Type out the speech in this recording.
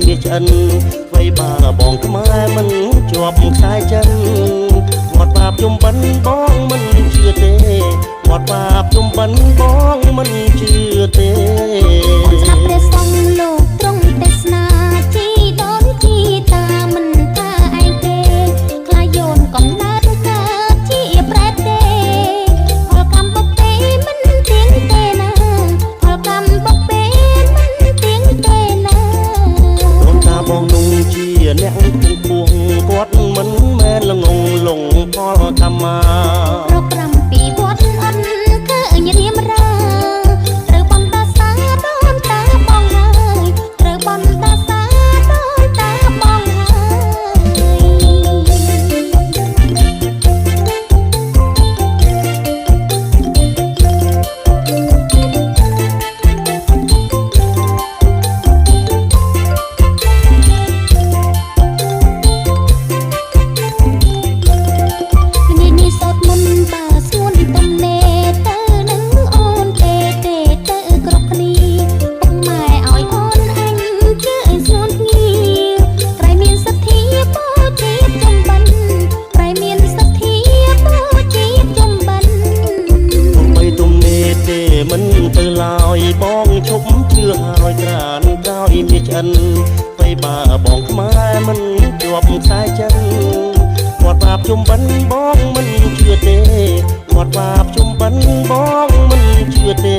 មាសឆ្អិនអ្វីបាបងខ្មែរមិនជាប់ខ្សែចិនវត្តបាបជុំបិណ្ឌបងមិនជឿទេវត្តបាបជុំបិណ្ឌបងមិនជឿទេស្ដាប់ព្រះសង្ឃលោកទ្រង់ទេសនាជីដូនជីតាមិនថាឯងទេខ្លាយូនកំណើតកើតជាប្រែតទេផលកម្មបុព្វេមិនទៀងទេណាផលកម្មបុព្វេមិនទៀងទេណាអូនតាបងនោះជាអ្នកគង់ពួងគាត់មិនមែនល្ងងលងផលកម្មមារកប្រាំពីវត្តអន់ឃើញរៀមរាត្រូវបំតាសាដូនតាបងហើយត្រូវបំតាសាដូនតាបងហើយនេះសតមុនបាសួនតំណេទៅនឹងអូនទេទេទៅគ្រប់គ្នាពុកម៉ែឲ្យអូនអញជឿឲ្យស្នួនគ្នាក្រៃមានសទ្ធាបូជាចំបិណ្ឌក្រៃមានសទ្ធាបូជាចំបិណ្ឌបីទុំនេះទេមិនទៅឡើយបងឈប់ជឿហើយក្រានក្រោយមាសឆ្អិនអ្វីបាបងខ្មែរមិនជាប់ខ្សែចិនវត្តបាបជុំបិណ្ឌបងមិនជឿទេវត្តបាបជុំបិណ្ឌបងមិនជឿទេ